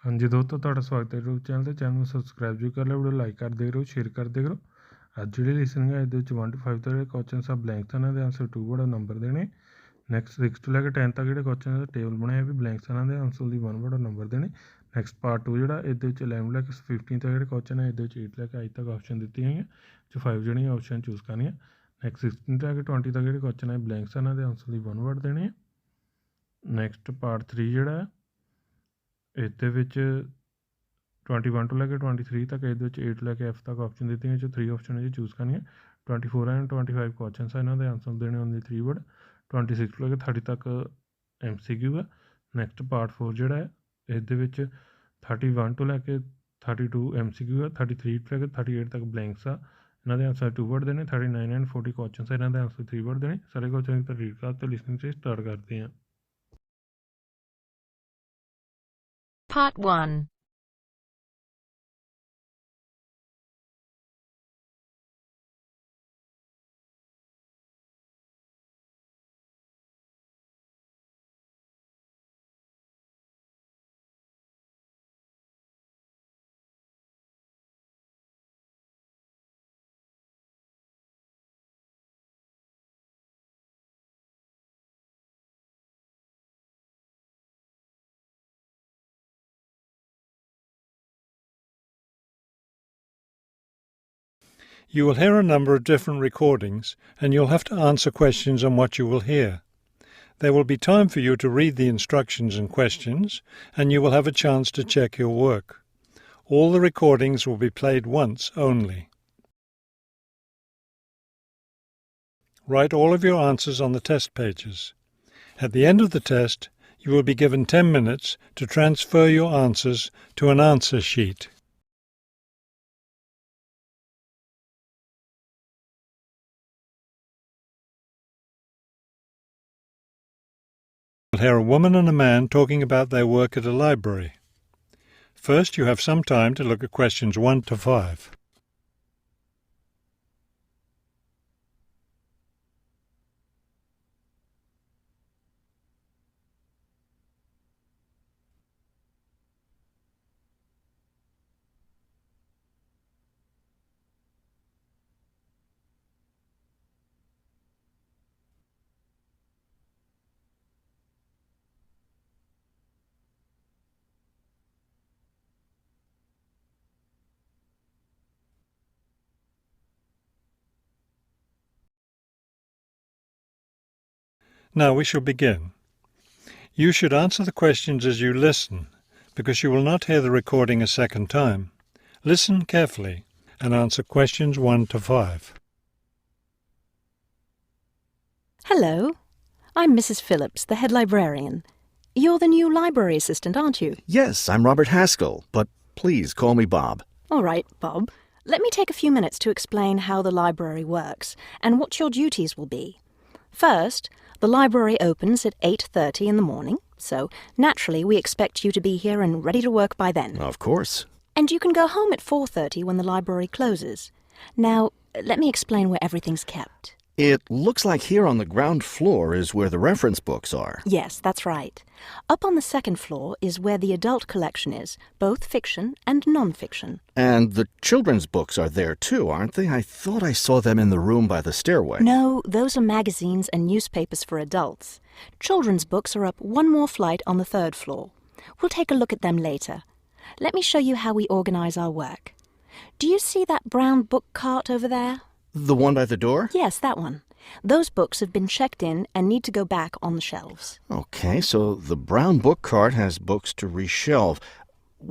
ਹਾਂਜੀ ਦੋਸਤੋ, ਤੁਹਾਡਾ ਸਵਾਗਤ ਹੈ YouTube ਚੈਨਲ ਨੂੰ ਸਬਸਕ੍ਰਾਈਬ ਵੀ ਕਰ ਲਓ, ਵੀਡੀਓ ਲਾਈਕ ਕਰਦੇ ਰਹੋ, ਸ਼ੇਅਰ ਕਰਦੇ ਰਹੋ। ਅੱਜ ਜਿਹੜੀ ਲਿਸਨਿੰਗ ਹੈ ਇਹਦੇ ਵਿੱਚ 1 to 5 ਤੱਕ ਜਿਹੜੇ ਕੁਐਸਚਨਸ ਆ ਬਲੈਂਕਸ ਇਹਨਾਂ ਦੇ ਆਨਸਰ 2 ਵਰਡ ਨੰਬਰ ਦੇਣੇ। ਨੈਕਸਟ 6 ਤੋਂ ਲੈ ਕੇ 10 ਤੱਕ ਜਿਹੜੇ ਕੁਐਸਚਨ ਦਾ ਟੇਬਲ ਬਣਾਇਆ ਵੀ ਬਲੈਂਕਸ ਇਹਨਾਂ ਦੇ ਆਨਸਰ ਦੀ 1 ਵਰਡ ਨੰਬਰ ਦੇਣੇ। ਨੈਕਸਟ ਪਾਰਟ 2 ਜਿਹੜਾ ਇਹਦੇ ਵਿੱਚ 11 ਲੈ ਕੇ 15 ਤੱਕ ਜਿਹੜੇ ਕੁਐਸਚਨ ਹੈ ਇਹਦੇ ਵਿੱਚ 8 ਲੈ ਕੇ ਅੱਜ ਤੱਕ ਆਪਸ਼ਨ ਦਿੱਤੀਆਂ ਹੋਈਆਂ ਜੋ 5 ਜਿਹੜੀਆਂ ਆਪਸ਼ਨ ਚੂਜ਼ ਕਰਨੀਆਂ। ਨੈਕਸਟ 16 ਤੋਂ ਲੈ ਕੇ 20 ਤੱਕ ਜਿਹੜੇ ਕੁਐਸਚਨ ਹੈ ਬਲੈਂਕਸ ਇਹਨਾਂ ਦੇ ਆਨਸਰ ਦੀ 1 ਵਰਡ ਦੇਣੇ। ਨੈਕਸਟ ਪਾਰਟ 3 ਜਿਹੜਾ ਹੈ ਇਹਦੇ ਵਿੱਚ 21 ਤੋਂ ਲੈ ਕੇ 23 ਤੱਕ ਇਹਦੇ ਵਿੱਚ 8 ਲੈ ਕੇ F ਤੱਕ ਆਪਸ਼ਨ ਦਿੱਤੀਆਂ ਜੋ 3 ਆਪਸ਼ਨ ਹੈ ਚੂਜ਼ ਕਰਨੀਆਂ। 24 ਐਂਡ 25 ਕੁਐਸਚਨ ਹੈ ਇਹਨਾਂ ਦੇ ਆਨਸਰ ਦੇਣੇ ਓਨਲੀ 3 ਵਰਡ। 26 ਤੋਂ ਲੈ ਕੇ 30 ਤੱਕ MCQ ਹੈ। ਨੈਕਸਟ ਪਾਰਟ 4 ਜਿਹੜਾ ਹੈ ਇਹਦੇ ਵਿੱਚ 31 ਤੋਂ ਲੈ ਕੇ 32 MCQ ਹੈ। 33 ਤੋਂ ਲੈ ਕੇ 38 ਤੱਕ ਬਲੈਂਕਸ ਆ ਇਹਨਾਂ ਦੇ ਆਨਸਰ 2 ਵਰਡ ਦੇਣੇ। 39 ਐਂਡ 40 ਕੁਐਸਚਨ ਹੈ ਇਹਨਾਂ ਦੇ ਆਨਸਰ 3 ਵਰਡ ਦੇਣੇ। ਸਾਰੇ ਕੁਐਸਚਨ ਦੀ ਰੀਡ ਕਰ ਤੇ ਲਿਸਨਿੰਗ से स्टार्ट करते हैं। Part 1. You will hear a number of different recordings, and you'll have to answer questions on what you will hear. There will be time for you to read the instructions and questions, and you will have a chance to check your work. All the recordings will be played once only. Write all of your answers on the test pages. At the end of the test, you will be given 10 minutes to transfer your answers to an answer sheet. You'll hear a woman and a man talking about their work at a library. First, you have some time to look at questions 1 to 5. Now we shall begin. You should answer the questions as you listen, because you will not hear the recording a second time. Listen carefully and answer questions 1 to 5. Hello, I'm Mrs. Phillips, the head librarian. You're the new library assistant, aren't you? Yes, I'm Robert Haskell, but please call me Bob. All right, Bob. Let me take a few minutes to explain how the library works and what your duties will be. First, the library opens at 8:30 in the morning, so naturally we expect you to be here and ready to work by then. Of course. And you can go home at 4:30 when the library closes. Now, let me explain where everything's kept. It looks like here on the ground floor is where the reference books are. Yes, that's right. Up on the second floor is where the adult collection is, both fiction and non-fiction. And the children's books are there too, aren't they? I thought I saw them in the room by the stairway. No, those are magazines and newspapers for adults. Children's books are up one more flight on the third floor. We'll take a look at them later. Let me show you how we organize our work. Do you see that brown book cart over there? The one by the door? Yes, that one. Those books have been checked in and need to go back on the shelves. Okay, so the brown book cart has books to reshelve.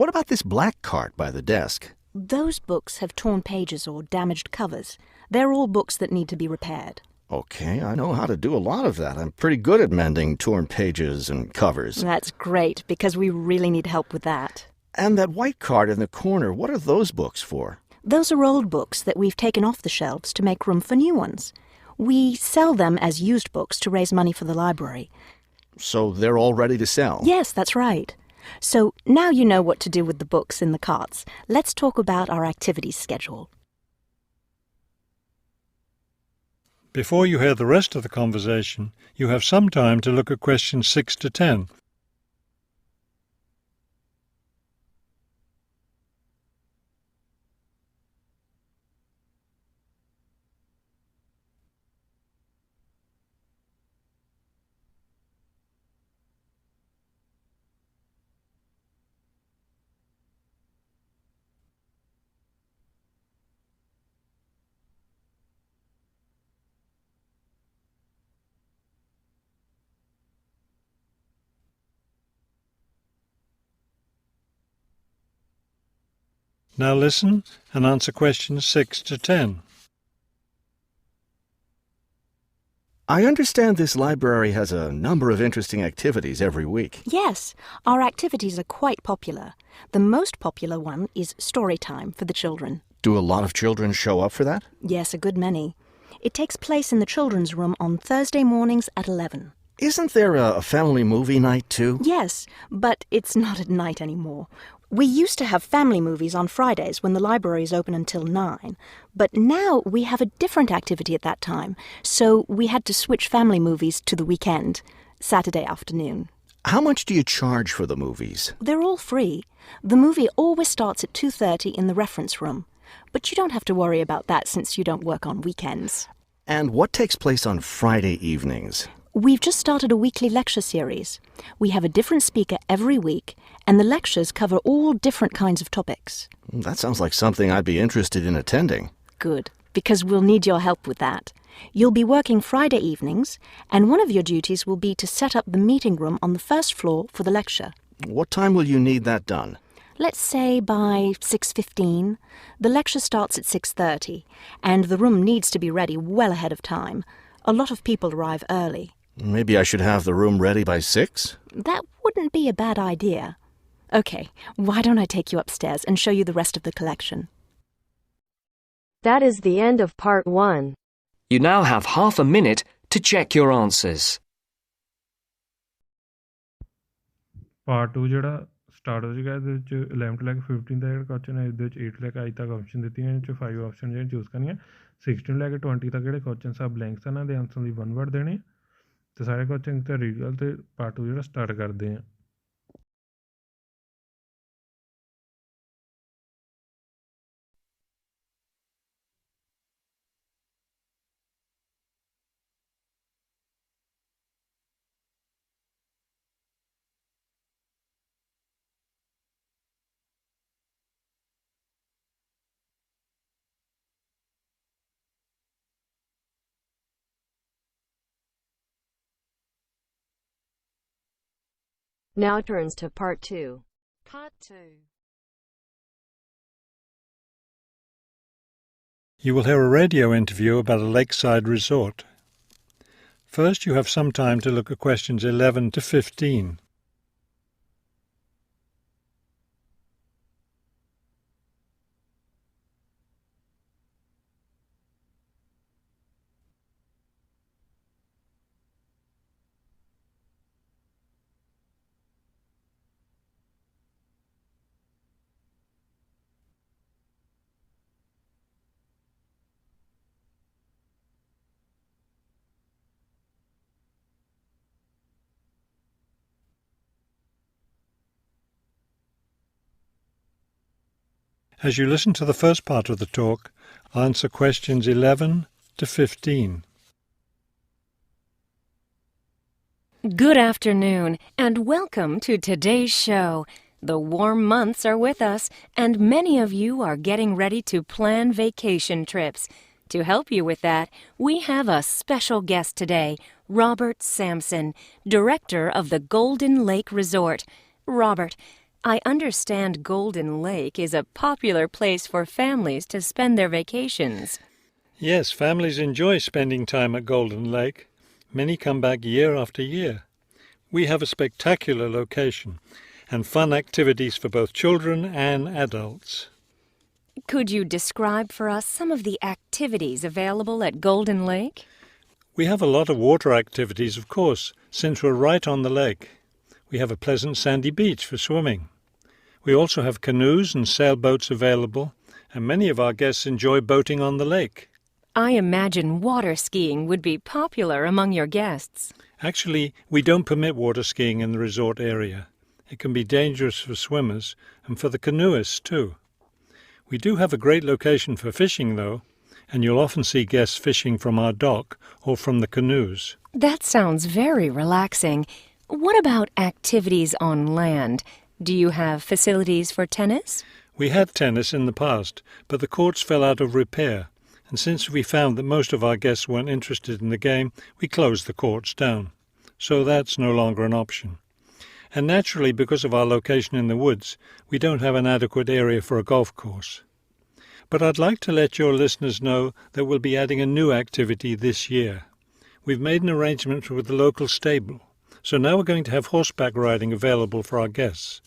What about this black cart by the desk? Those books have torn pages or damaged covers. They're all books that need to be repaired. Okay, I know how to do a lot of that. I'm pretty good at mending torn pages and covers. That's great, because we really need help with that. And that white cart in the corner, what are those books for? Those are old books that we've taken off the shelves to make room for new ones. We sell them as used books to raise money for the library. So they're all ready to sell? Yes, that's right. So now you know what to do with the books in the carts. Let's talk about our activities schedule. Before you hear the rest of the conversation, you have some time to look at questions 6 to 10. Now listen and answer questions 6 to 10. I understand this library has a number of interesting activities every week. Yes, our activities are quite popular. The most popular one is story time for the children. Do a lot of children show up for that? Yes, a good many. It takes place in the children's room on Thursday mornings at 11. Isn't there a family movie night too? Yes, but it's not at night anymore. We used to have family movies on Fridays when the library is open until 9, but now we have a different activity at that time, so we had to switch family movies to the weekend, Saturday afternoon. How much do you charge for the movies? They're all free. The movie always starts at 2:30 in the reference room, but you don't have to worry about that since you don't work on weekends. And what takes place on Friday evenings? We've just started a weekly lecture series. We have a different speaker every week, and the lectures cover all different kinds of topics. That sounds like something I'd be interested in attending. Good, because we'll need your help with that. You'll be working Friday evenings, and one of your duties will be to set up the meeting room on the first floor for the lecture. What time will you need that done? Let's say by 6:15. The lecture starts at 6:30, and the room needs to be ready well ahead of time. A lot of people arrive early. Maybe I should have the room ready by 6? That wouldn't be a bad idea. Okay, why don't I take you upstairs and show you the rest of the collection? That is the end of part 1. You now have half a minute to check your answers. Part 2 ਜਿਹੜਾ start ਹੋ ਜਾਏਗਾ ਇਹਦੇ ਵਿੱਚ 11 ਤੋਂ ਲੈ ਕੇ 15 ਦਾ ਜਿਹੜਾ question ਹੈ ਇਹਦੇ ਵਿੱਚ 8 ਤੋਂ ਲੈ ਕੇ 8 ਤੱਕ ਆਪਸ਼ਨ ਦਿੱਤੀਆਂ ਇਹਦੇ ਵਿੱਚ 5 ਆਪਸ਼ਨ ਜਿਹੜੇ ਚੂਜ਼ ਕਰਨੀਆਂ 16 ਤੋਂ ਲੈ ਕੇ 20 ਤੱਕ ਜਿਹੜੇ ਕੁਐਸਚਨ ਆ ਬਲੈਂਕਸ ਇਹਨਾਂ ਦੇ ਆਨਸਰ ਦੀ 1 ਵਰਡ ਦੇਣੇ ਤੇ ਸਾਰੇ ਕੁਐਸਚਨ ਤੇ ਰੀਡਲ ਤੇ ਪਾਰਟ 2 ਜਿਹੜਾ ਸਟਾਰਟ ਕਰਦੇ ਆ Now turns to part 2. Part 2. You will hear a radio interview about a lakeside resort. First, you have some time to look at questions 11 to 15. As you listen to the first part of the talk, answer questions 11 to 15. Good afternoon, and welcome to today's show. The warm months are with us, and many of you are getting ready to plan vacation trips. To help you with that, we have a special guest today, Robert Sampson, director of the Golden Lake Resort. Robert, I understand Golden Lake is a popular place for families to spend their vacations. Yes, families enjoy spending time at Golden Lake. Many come back year after year. We have a spectacular location and fun activities for both children and adults. Could you describe for us some of the activities available at Golden Lake? We have a lot of water activities, of course, since we're right on the lake. We have a pleasant sandy beach for swimming. We also have canoes and sailboats available, and many of our guests enjoy boating on the lake. I imagine water skiing would be popular among your guests. Actually, we don't permit water skiing in the resort area. It can be dangerous for swimmers and for the canoeists too. We do have a great location for fishing, though, and you'll often see guests fishing from our dock or from the canoes. That sounds very relaxing. What about activities on land? Do you have facilities for tennis? We had tennis in the past, but the courts fell out of repair, and since we found that most of our guests weren't interested in the game, we closed the courts down. So that's no longer an option. And naturally, because of our location in the woods, we don't have an adequate area for a golf course. But I'd like to let your listeners know that we'll be adding a new activity this year. We've made an arrangement with the local stable, so now we're going to have horseback riding available for our guests.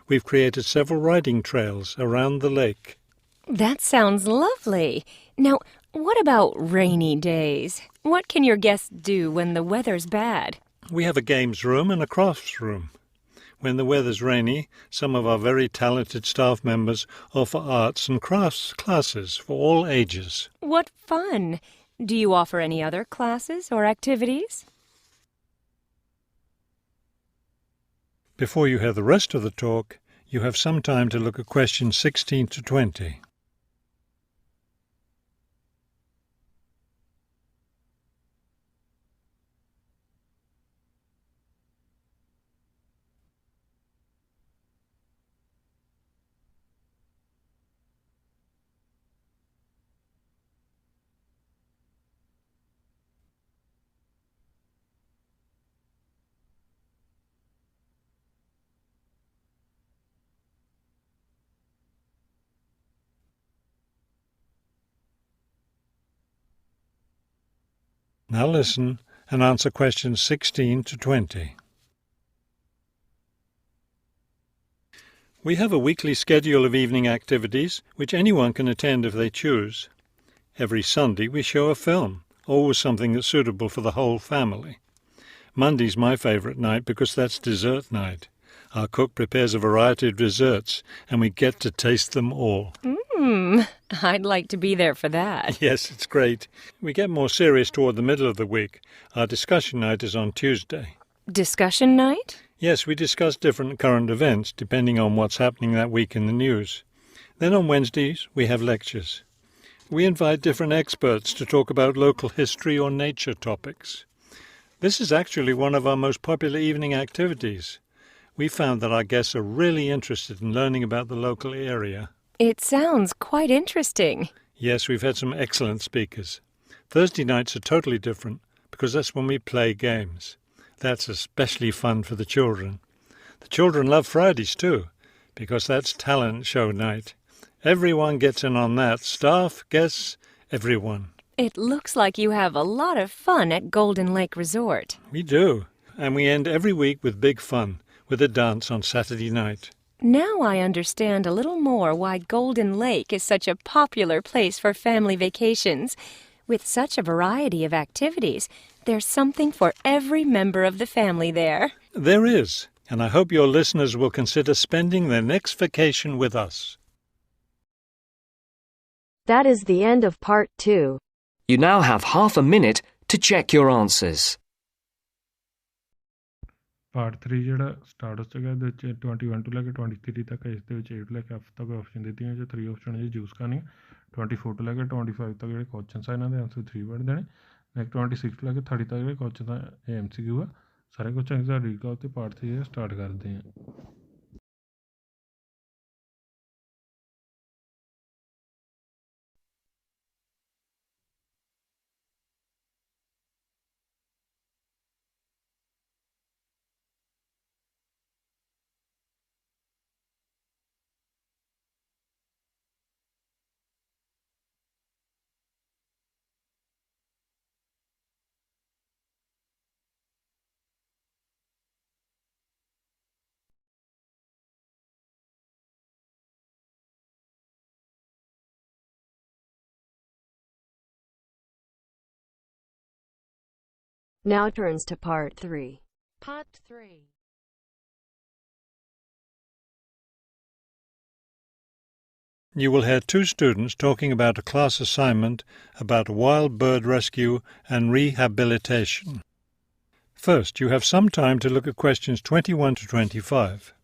We've created several riding trails around the lake. That sounds lovely. Now, what about rainy days? What can your guests do when the weather's bad? We have a games room and a crafts room. When the weather's rainy, some of our very talented staff members offer arts and crafts classes for all ages. What fun! Do you offer any other classes or activities? Before you hear the rest of the talk, you have some time to look at questions 16 to 20. Now listen and answer questions 16 to 20. We have a weekly schedule of evening activities which anyone can attend if they choose. Every Sunday we show a film, always something that's suitable for the whole family. Monday's my favourite night because that's dessert night. Our cook prepares a variety of desserts and we get to taste them all. I'd like to be there for that. Yes, it's great. We get more serious toward the middle of the week. Our discussion night is on Tuesday. Discussion night? Yes, we discuss different current events depending on what's happening that week in the news. Then on Wednesdays we have lectures. We invite different experts to talk about local history or nature topics. This is actually one of our most popular evening activities. We found that our guests are really interested in learning about the local area. It sounds quite interesting. Yes, we've had some excellent speakers. Thursday nights are totally different because that's when we play games. That's especially fun for the children. The children love Fridays too because that's talent show night. Everyone gets in on that. Staff, guests, everyone. It looks like you have a lot of fun at Golden Lake Resort. We do. And we end every week with big fun, with a dance on Saturday night. Now I understand a little more why Golden Lake is such a popular place for family vacations. With such a variety of activities, there's something for every member of the family there. There is, and I hope your listeners will consider spending their next vacation with us. That is the end of part 2. You now have half a minute to check your answers. Part 3 ਜਿਹੜਾ start ਹੋ ਚੁੱਕਾ ਇਹਦੇ ਵਿੱਚ 21 ਤੋਂ ਲੈ ਕੇ 23 ਤੱਕ ਇਸ ਦੇ ਵਿੱਚ 8 ਤੋਂ ਲੈ ਕੇ F ਤੱਕ ਆਪਸ਼ਨ ਦਿੱਤੀਆਂ ਜੋ 3 ਆਪਸ਼ਨ ਜੀ ਚੂਜ਼ ਕਰਨੀਆਂ 24 ਤੋਂ ਲੈ ਕੇ 25 ਤੱਕ ਜਿਹੜੇ ਕੁਐਸਚਨਸ ਆ ਇਹਨਾਂ ਦੇ ਆਨਸਰ 3 ਵਰਡ ਦੇਣੇ ਨੈਕਸਟ 26 ਤੋਂ ਲੈ ਕੇ 30 ਤੱਕ ਜਿਹੜੇ ਕੁਐਸਚਨ ਆ ਇਹ MCQ ਆ ਸਾਰੇ ਕੁਐਸਚਨਸ ਦਾ ਰੀਕਾਲ ਤੇ ਪਾਰਟ 3 ਸਟਾਰਟ ਕਰਦੇ ਹਾਂ Now turns to part 3. Part 3. You will hear two students talking about a class assignment about wild bird rescue and rehabilitation. First, you have some time to look at questions 21 to 25.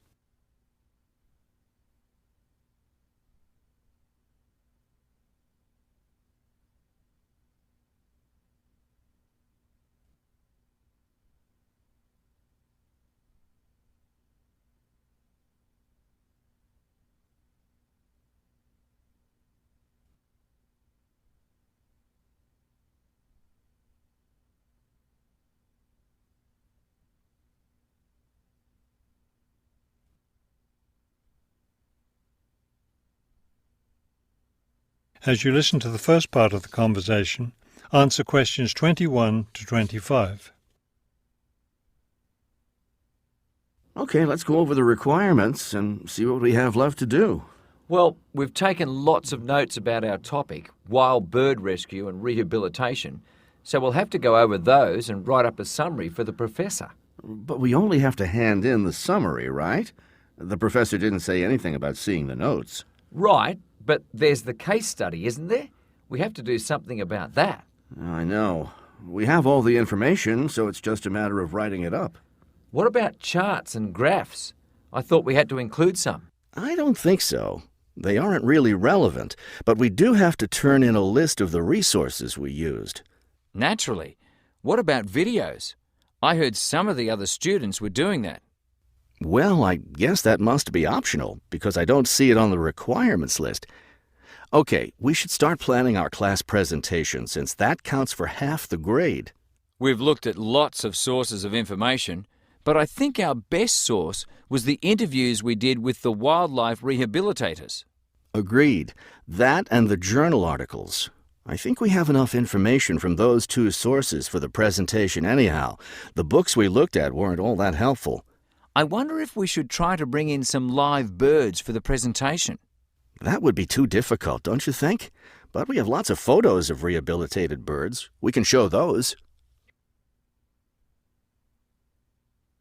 As you listen to the first part of the conversation, answer questions 21 to 25. Okay, let's go over the requirements and see what we have left to do. Well, we've taken lots of notes about our topic, wild bird rescue and rehabilitation, so we'll have to go over those and write up a summary for the professor. But we only have to hand in the summary, right? The professor didn't say anything about seeing the notes. Right, but there's the case study, isn't there? We have to do something about that. I know. We have all the information, so it's just a matter of writing it up. What about charts and graphs? I thought we had to include some. I don't think so. They aren't really relevant, but we do have to turn in a list of the resources we used. Naturally. What about videos? I heard some of the other students were doing that. Well, I guess that must be optional, because I don't see it on the requirements list. Okay, we should start planning our class presentation, since that counts for half the grade. We've looked at lots of sources of information, but I think our best source was the interviews we did with the wildlife rehabilitators. Agreed. That and the journal articles. I think we have enough information from those two sources for the presentation anyhow. The books we looked at weren't all that helpful. I wonder if we should try to bring in some live birds for the presentation. That would be too difficult, don't you think? But we have lots of photos of rehabilitated birds. We can show those.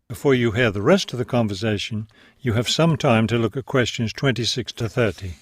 Before you hear the rest of the conversation, you have some time to look at questions 26 to 30.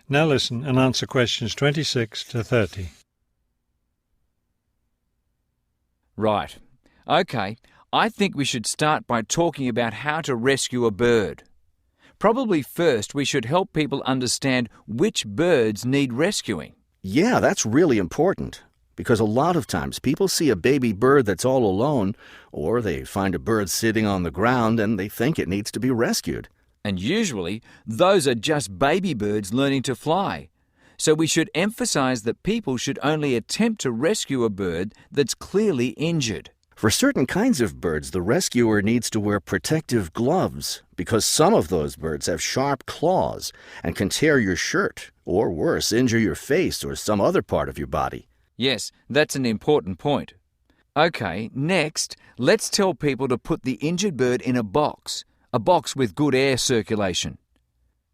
Now listen and answer questions 26 to 30. Right. Okay, I think we should start by talking about how to rescue a bird. Probably first we should help people understand which birds need rescuing. Yeah, that's really important. Because a lot of times people see a baby bird that's all alone, or they find a bird sitting on the ground and they think it needs to be rescued. And usually, those are just baby birds learning to fly. So we should emphasize that people should only attempt to rescue a bird that's clearly injured. For certain kinds of birds, the rescuer needs to wear protective gloves because some of those birds have sharp claws and can tear your shirt, or worse, injure your face or some other part of your body. Yes, that's an important point. Okay, next, let's tell people to put the injured bird in a box with good air circulation.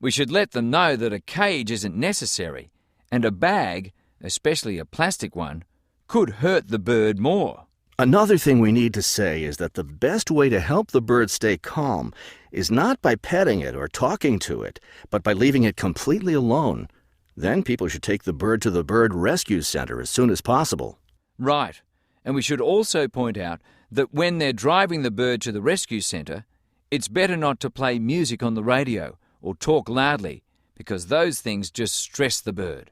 We should let them know that a cage isn't necessary, and a bag, especially a plastic one, could hurt the bird more. Another thing we need to say is that the best way to help the bird stay calm is not by petting it or talking to it, but by leaving it completely alone. Then people should take the bird to the bird rescue center as soon as possible. Right, and we should also point out that when they're driving the bird to the rescue center, it's better not to play music on the radio or talk loudly, because those things just stress the bird.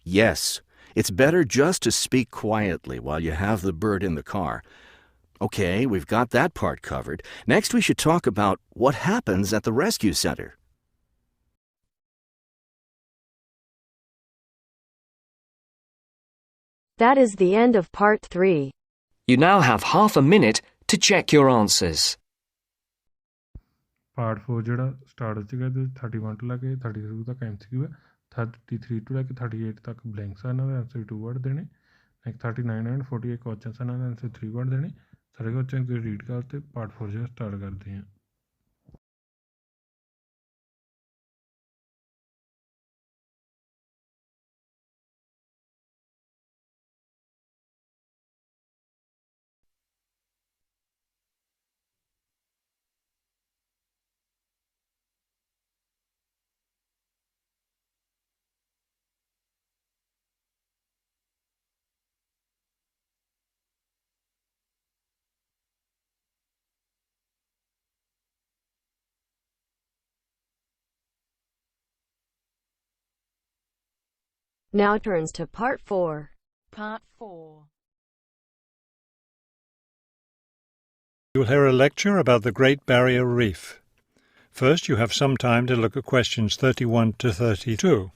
Yes, it's better just to speak quietly while you have the bird in the car. Okay, we've got that part covered. Next we should talk about what happens at the rescue center. That is the end of part 3. You now have half a minute to check your answers. Part 4 ਜਿਹੜਾ start ਹੋ ਚੁੱਕਾ ਇਹਦੇ 31 ਤੋਂ ਲੈ ਕੇ 32 ਤੱਕ MCQ ਹੈ 33 ਤੋਂ ਲੈ ਕੇ 38 ਤੱਕ ਬਲੈਂਕਸ ਆ ਇਹਨਾਂ ਦੇ ਆਨਸਰ 2 ਵਰਡ ਦੇਣੇ ਨੈਕਸਟ 39 ਐਂਡ 48 ਕੁਐਸਚਨਸ ਇਹਨਾਂ ਦੇ ਆਨਸਰ 3 ਵਰਡ ਦੇਣੇ ਸਾਰੇ ਕੁਐਸਚਨ ਦੇ ਰੀਡ ਕਰ ਤੇ ਪਾਰਟ 4 ਜਿਹੜਾ ਸਟਾਰਟ ਕਰਦੇ ਹਾਂ Now turns to Part 4. Part 4. You will hear a lecture about the Great Barrier Reef. First, you have some time to look at questions 31 to 32.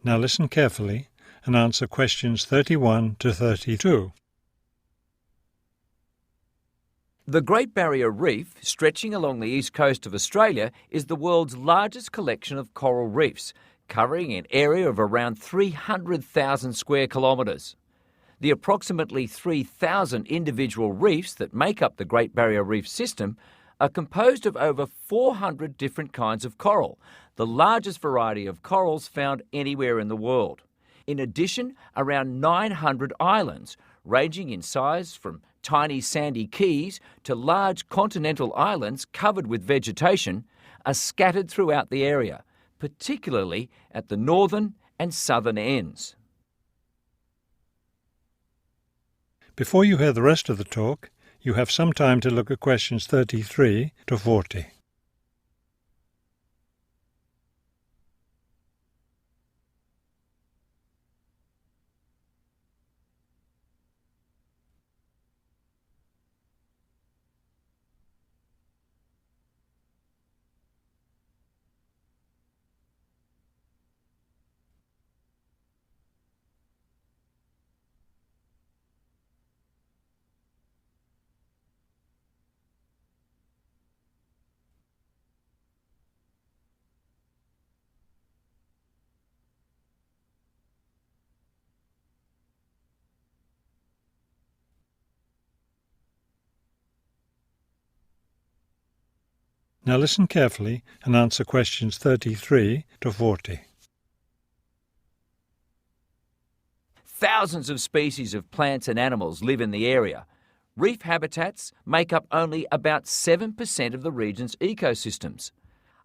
Now listen carefully and answer questions 31 to 32. The Great Barrier Reef, stretching along the east coast of Australia, is the world's largest collection of coral reefs, covering an area of around 300,000 square kilometres. The approximately 3,000 individual reefs that make up the Great Barrier Reef system are composed of over 400 different kinds of coral, the largest variety of corals found anywhere in the world. In addition, around 900 islands, ranging in size from tiny sandy keys to large continental islands covered with vegetation, are scattered throughout the area, particularly at the northern and southern ends. Before you hear the rest of the talk, you have some time to look at questions 33 to 40. Now listen carefully and answer questions 33 to 40. Thousands of species of plants and animals live in the area. Reef habitats make up only about 7% of the region's ecosystems.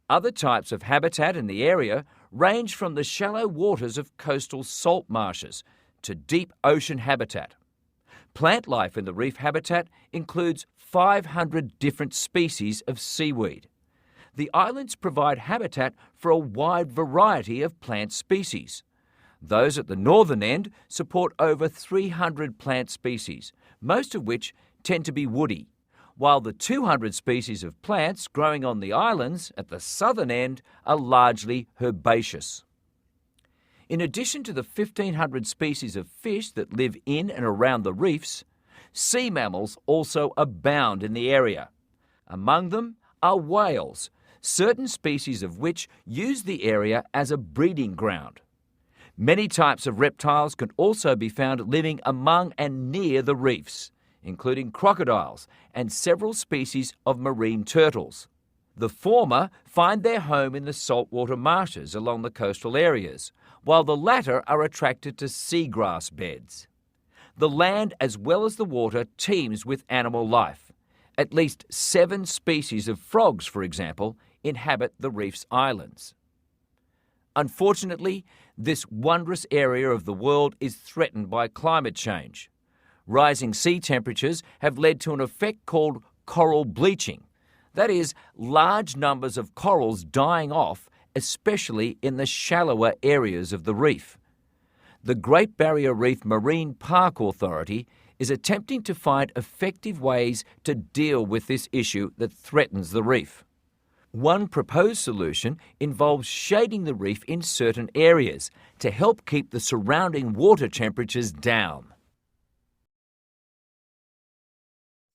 Other types of habitat in the area range from the shallow waters of coastal salt marshes to deep ocean habitat. Plant life in the reef habitat includes 500 different species of seaweed. The islands provide habitat for a wide variety of plant species. Those at the northern end support over 300 plant species, most of which tend to be woody, while the 200 species of plants growing on the islands at the southern end are largely herbaceous. In addition to the 1,500 species of fish that live in and around the reefs, sea mammals also abound in the area. Among them are whales, certain species of which use the area as a breeding ground. Many types of reptiles can also be found living among and near the reefs, including crocodiles and several species of marine turtles. The former find their home in the saltwater marshes along the coastal areas, while the latter are attracted to seagrass beds. The land as well as the water teems with animal life. At least 7 species of frogs, for example, inhabit the reef's islands. Unfortunately, this wondrous area of the world is threatened by climate change. Rising sea temperatures have led to an effect called coral bleaching. That is, large numbers of corals dying off, especially in the shallower areas of the reef. The Great Barrier Reef Marine Park Authority is attempting to find effective ways to deal with this issue that threatens the reef. One proposed solution involves shading the reef in certain areas to help keep the surrounding water temperatures down.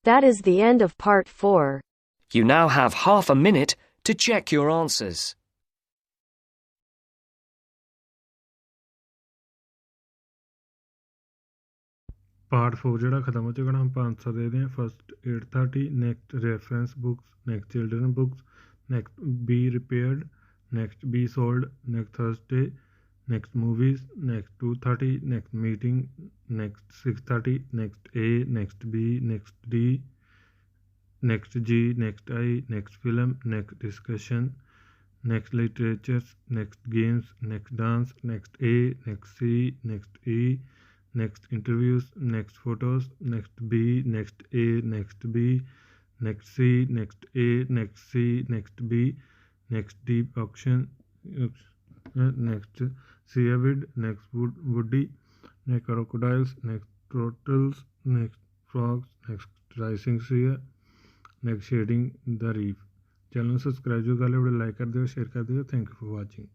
That is the end of Part 4. You now have half a minute to check your answers. Part 4 ਜਿਹੜਾ ਖਤਮ ਹੋ ਚੁੱਕਾ हम 500 दे दें first 830 next reference books next children books next B repaired next be sold next Thursday next movies, next 2:30, next meeting, next 6:30, next A, next B, next D, next G, next I, next film, next discussion, next literatures, next games, next dance, next A, next C, next E, next interviews, next photos, next B, next A, next B, next C, next A, next C, next B, next deep auction, next sea avid, next woody, next crocodiles, next turtles, next frogs, next rising sea, next shading the reef. Channel subscribe जो कर ले video like कर दियो share कर दियो thank you for watching